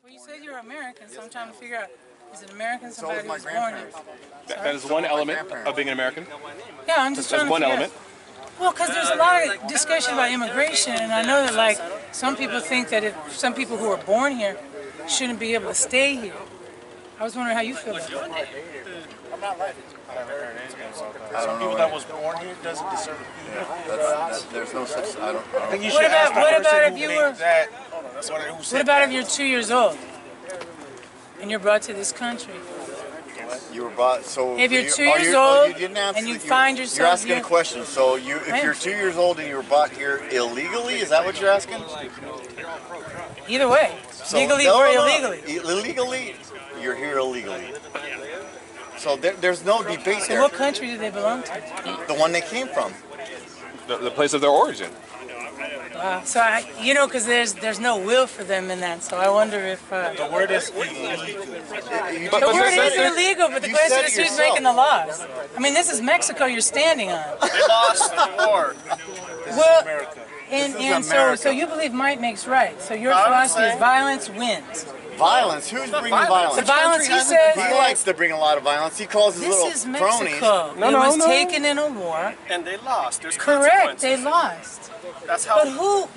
Well, you said you're American, so I'm trying to figure out, is it American somebody who's born here? That is one element of being an American. Yeah, I'm just trying to figure out. Well, because there's a lot of discussion about immigration, and I know that, like, some people think that if some people who are born here shouldn't be able to stay here. I was wondering how you feel about that. I don't know. People that was born here doesn't deserve to be here. There's no such. I don't think you What should ask about the person if you who were? named that. What about if you're 2 years old and you're brought to this country? You were brought. So if you're 2 years you old didn't answer, and you find yourself you're asking here, a question. So if you're 2 years old and you were brought here illegally, is that what you're asking? Either way, So, legally no, or no, illegally. Illegally, you're here illegally. So there's no debate So there. what country do they belong to? The one they came from. The place of their origin. So because there's no will for them in that. So I wonder if The word is illegal. the word is illegal, but the question is who's making the laws. I mean, this is Mexico you're standing on. They lost the war. Well, America. and so you believe might makes right. So your philosophy is violence wins. Violence? Who's bringing violence? The violence he says. He likes to bring a lot of violence. He calls his little This is cronies. Mexico. It was taken in a war. And they lost. There's Correct. They lost. That's how.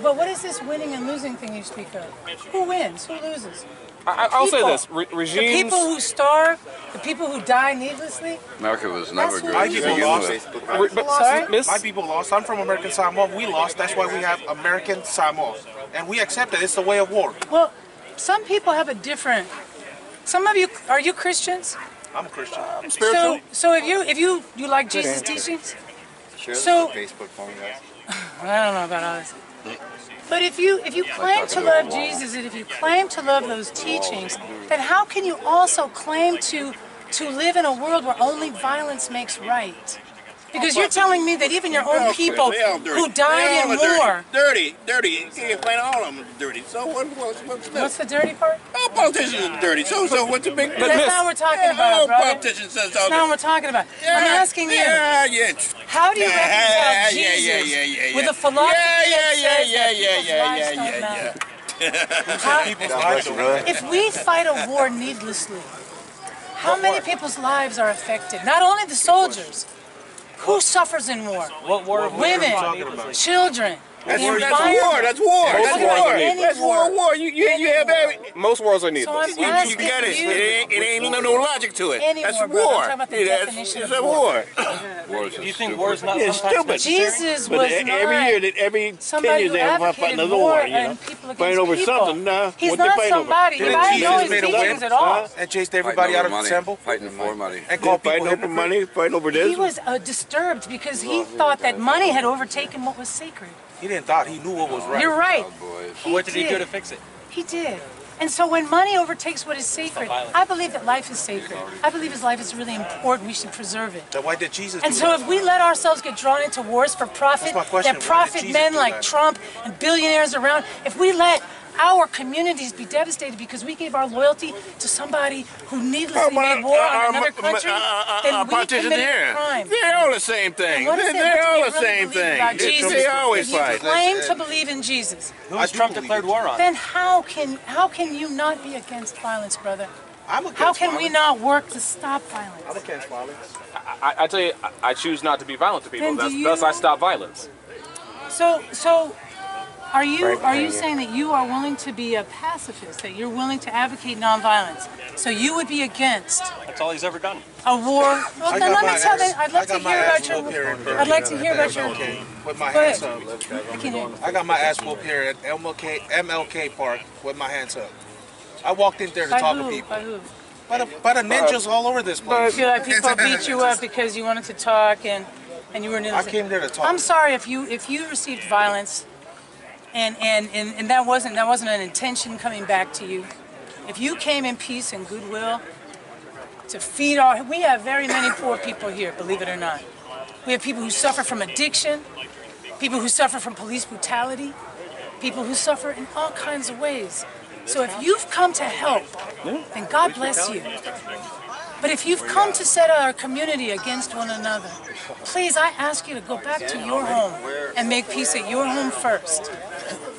But what is this winning and losing thing you speak of? Who wins? Who loses? I'll say this: regimes. The people who starve, the people who die needlessly. America was never good. My people lost. Sorry? My people lost. I'm from American Samoa. We lost. That's why we have American Samoa, and we accept it. It's the way of war. Well, some people have a different. Some of you are you Christians? I'm a Christian. I'm spiritual. So if you like Jesus' teachings, Share this So- on Facebook for me, guys. I don't know about all this. But if you claim to love Jesus and if you claim to love those teachings, then how can you also claim to live in a world where only violence makes right? Because you're telling me that even your own people who died in war. Dirty. You can't find all of them dirty. So what's What's the dirty part? all politicians are dirty. So what's the big? That's not what we're talking about, all brother. politicians says That's not what we're talking about. I'm asking you. How do you reconcile Jesus with a philosophy that says that people's lives don't matter? If we fight a war needlessly, how many people's lives are affected? Not only the soldiers. Who suffers in war? What war? Women, children. That's the war. environment. That's war. Any That's war. You have every. Most wars are So needless. I'm asking You get it. you. It ain't no logic to it. Any That's war, brother. I'm war. talking about the definition It's of a war. You think war is not stupid? Jesus But was every not year, every 10 somebody years, who they have to fight advocated another war war. You know, and people against fighting over people. something. He's What they not fighting somebody. Didn't I don't know Jesus his made a teachings win? at all. And chased everybody out of the temple. Fighting for money. And called people Fighting over hypocrites. money, fighting over this. He was disturbed because he thought that money had overtaken what was sacred. He didn't thought. He knew what was right. You're right. What did he do to fix it? He did. And so when money overtakes what is sacred, I believe that life is sacred. I believe his life is really important. We should preserve it. Then why did Jesus And do so that? if we let ourselves get drawn into wars for profit, That's my question. that Why did profit Jesus men do like that? Trump and billionaires around, if we let our communities be devastated because we gave our loyalty to somebody who needlessly made war on another country, then we committed a crime. They're all the same thing. What is it They're that all you the really same believe thing. about Jesus? They always If you fight. claim to believe in Jesus, Who has Trump declared war on? then how can you not be against violence, brother? I'm against How can we violence. not work to stop violence? I'm against violence. I tell you, I choose not to be violent to people. Then do Thus, I you- stop violence. So are you saying that you are willing to be a pacifist, that you're willing to advocate nonviolence? So you would be against That's all he's ever done. a war? Well, then let me tell them. I'd like to got my hear ass about whooped here in your. I'd like to hear about your. MLK with my Go hands ahead. up. I can hear. I got my ass whooped here at MLK Park with my hands up. I walked in there to By talk to who? people. By who? By the ninjas all over this I place. feel like people beat you up because you wanted to talk and you were. I came there to talk. I'm sorry if you received violence, and that wasn't an intention coming back to you. If you came in peace and goodwill to feed we have very many poor people here, believe it or not. We have people who suffer from addiction, people who suffer from police brutality, people who suffer in all kinds of ways. So if you've come to help, then God bless you. But if you've come to set our community against one another, please, I ask you to go back to your home and make peace at your home first.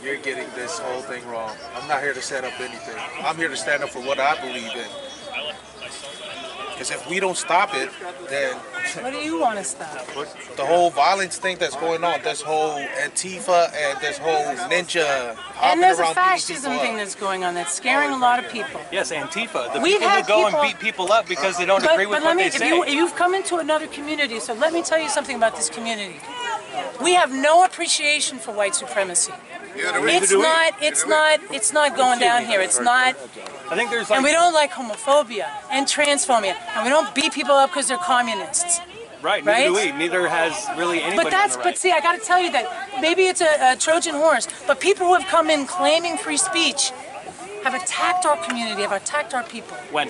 you're getting this whole thing wrong. I'm not here to set up anything. I'm here to stand up for what I believe in. Because if we don't stop it, then What do you want to stop? the whole violence thing that's going on, this whole Antifa and this whole ninja And hopping there's a around beating fascism people thing up. that's going on that's scaring a lot of people. Yes, Antifa. The We've people who had go people- and beat people up because they don't agree with let what me, they if say. you've come into another community, so let me tell you something about this community. We have no appreciation for white supremacy. It's not going down here. It's not, I think there's like and we don't like homophobia and transphobia, and we don't beat people up because they're communists. right. Neither do right? we. Neither has really anybody. But see, I got to tell you that maybe it's a Trojan horse, but people who have come in claiming free speech have attacked our community, have attacked our people. when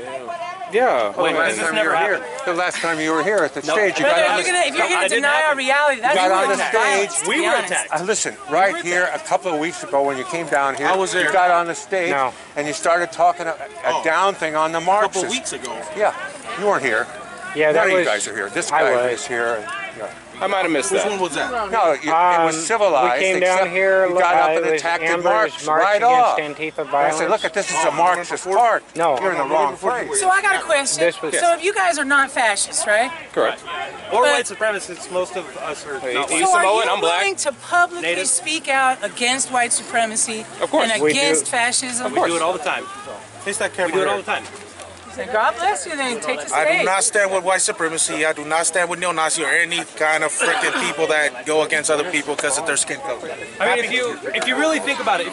Yeah. when Last this time never you were here, happened. the last time you were here at the No. stage, you Brother, got on if the, you're gonna it didn't deny our happen. reality, that's got you on were the violence, stage. to We be were honest. attacked. listen, right here a couple of weeks ago when you came down here, I was there. you got on the stage No. and you started talking a down thing on the A couple Marxists. weeks ago. Yeah, you weren't here. Yeah, that None of you was. guys are here. This I guy was. is here. Yeah. I might have missed Which that. one was that? No, it was civilized. We came down except here. You got up it and was attacked the Amber's Marx march right off. against Antifa And I violence. said, look, this is a Marxist park. No. You're in the wrong place. So I got a question. This was- So if you guys are not fascists, right? Correct. Or But- white supremacists. Most of us are. Hey, not He's So are Samoan, you I'm black. willing to publicly Native. speak out against white supremacy Of course. and We against do. fascism? We do it all the time. Face that We camera do it here. all the time. So God bless you. Then take the I do stage. not stand with white supremacy. I do not stand with neo-Nazi or any kind of freaking people that go against other people because of their skin color. I mean, if you really think about it,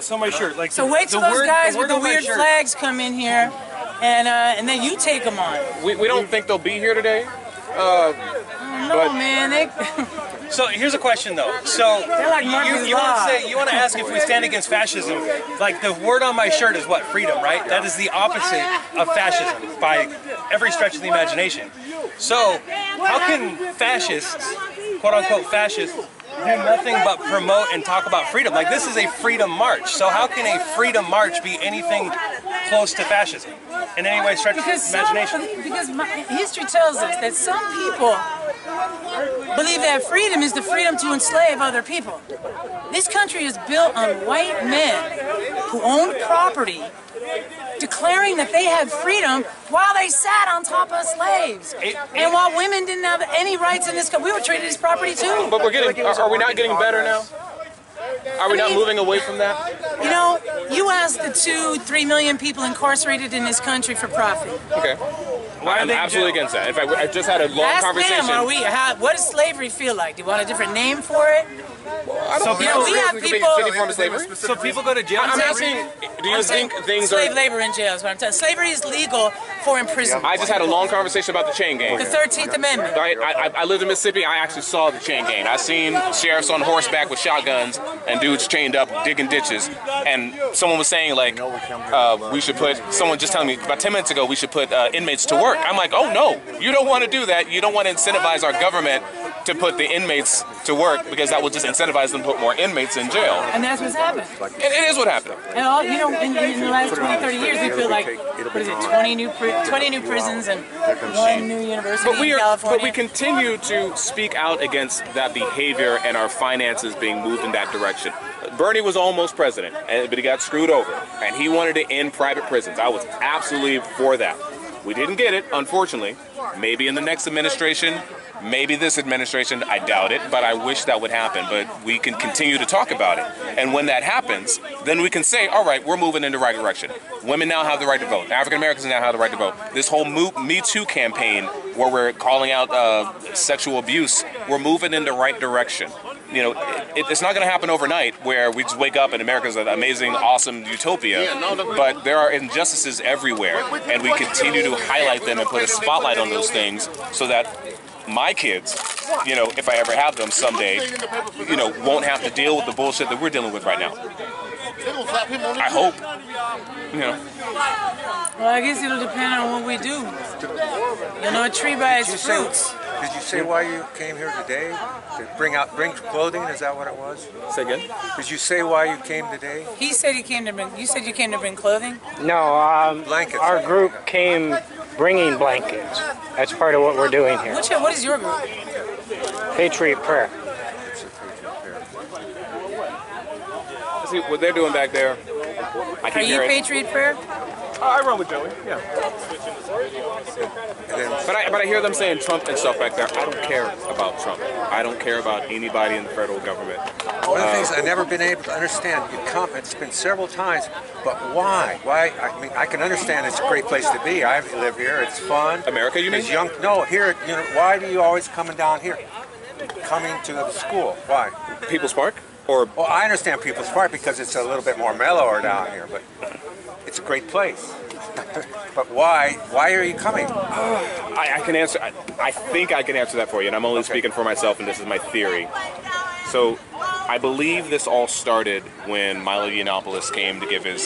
so my shirt, like So wait till the those word- guys with word the on my weird shirt- flags come in here, and then you take them on. We don't think they'll be here today. No, But- man. They, So here's a question though. So They're like Murphy's you want Law. to say, you want to ask if we stand against fascism? Like the word on my shirt is what? Freedom, right? That is the opposite of fascism by every stretch of the imagination. So how can fascists, quote unquote fascists, do nothing but promote and talk about freedom? Like this is a freedom march. So how can a freedom march be anything close to fascism in any way stretch of because imagination? history tells us that some people believe that freedom is the freedom to enslave other people. This country is built on white men who owned property, declaring that they had freedom while they sat on top of slaves. And while women didn't have any rights in this country, we were treated as property too. But we're getting. Are we not getting better now? Are we not moving away from that? You know, you ask the 2-3 million people incarcerated in this country for profit. Okay. Why are I'm they absolutely jail? against that. In fact, I just had a long Ask conversation. them, what does slavery feel like? Do you want a different name for it? So You know, we have people. Any form of slavery. So people go to jail. I'm asking. Do you I'm think saying things slave are? labor in jail is what I'm telling you. Slavery is legal for imprisonment. I just had a long conversation about the chain gang. The 13th Amendment. I lived in Mississippi. I actually saw the chain gang. I seen sheriffs on horseback with shotguns and dudes chained up digging ditches. And someone was saying like, we should put. Someone just telling me about 10 minutes ago we should put inmates to work. I'm like, oh no, you don't want to do that. You don't want to incentivize our government to put the inmates to work because that will just incentivize them to put more inmates in jail. And that's what's happened. And it is what happened. And all, you know, in the last 20, 30 years, we built like, what is it, 20 new prisons and one new university But we in are, California. but we continue to speak out against that behavior and our finances being moved in that direction. Bernie was almost president, but he got screwed over, and he wanted to end private prisons. I was absolutely for that. We didn't get it, unfortunately. Maybe in the next administration, maybe this administration, I doubt it, but I wish that would happen. But we can continue to talk about it. And when that happens, then we can say, all right, we're moving in the right direction. Women now have the right to vote. African Americans now have the right to vote. This whole Me Too campaign where we're calling out sexual abuse, we're moving in the right direction. You know, it's not going to happen overnight where we just wake up and America's an amazing, awesome utopia. But there are injustices everywhere, and we continue to highlight them and put a spotlight on those things so that my kids, you know, if I ever have them someday, you know, won't have to deal with the bullshit that we're dealing with right now. I hope. You know. Well, I guess it'll depend on what we do. You know, a tree by its fruits. Did you say why you came here today? To bring clothing? Is that what it was? Say again? Did you say why you came today? He said he came to bring, you said you came to bring clothing? No, Blankets. our group came bringing blankets. That's part of what we're doing here. What is your group? Patriot Prayer. See what they're doing back there. I Are keep you hearing. Patriot Prayer? I run with Joey. Yeah. But I hear them saying Trump and stuff back there. I don't care about Trump. I don't care about anybody in the federal government. One of the things I've never been able to understand, you come, it's been several times, but why? Why? I mean, I can understand it's a great place to be. I live here, it's fun. America, you mean? It's young. No, here, you know, why do you always coming down here? Coming to the school, why? People's Park? Or Well, I understand People's Park because it's a little bit more mellower down here, but it's a great place. But why? Why are you coming? I can answer. I think I can answer that for you, and I'm only speaking for myself, and this is my theory. So, I believe this all started when Milo Yiannopoulos came to give his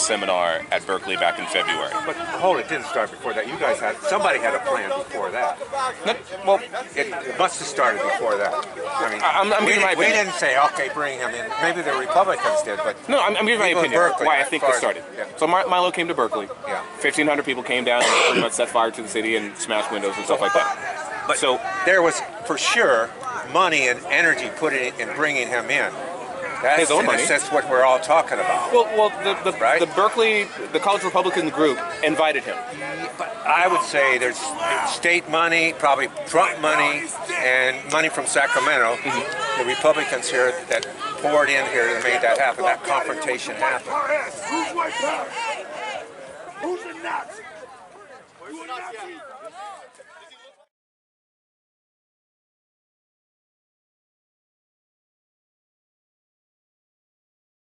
seminar at Berkeley back in February. But hold it, didn't start before that. You guys had, somebody had a plan before that. Well, It must have started before that. I mean, I'm giving my we opinion. didn't say, okay, bring him in. Maybe the Republicans did, but No, I'm giving my People in opinion. Berkeley, Why I as think far this as- started. yeah. So Milo came to Berkeley. Yeah. 1,500 people came down and pretty much set fire to the city and smashed windows and stuff like that. But So there was for sure money and energy put in bringing him in. That's, His own and money. That's what we're all talking about. well, Right? the Berkeley, the College Republican group invited him. But I would say there's state money, probably Trump money, and money from Sacramento. The Republicans here that poured in here and made that happen, that confrontation happen. Who's white power? Who's the Nazi? Who's the Nazi?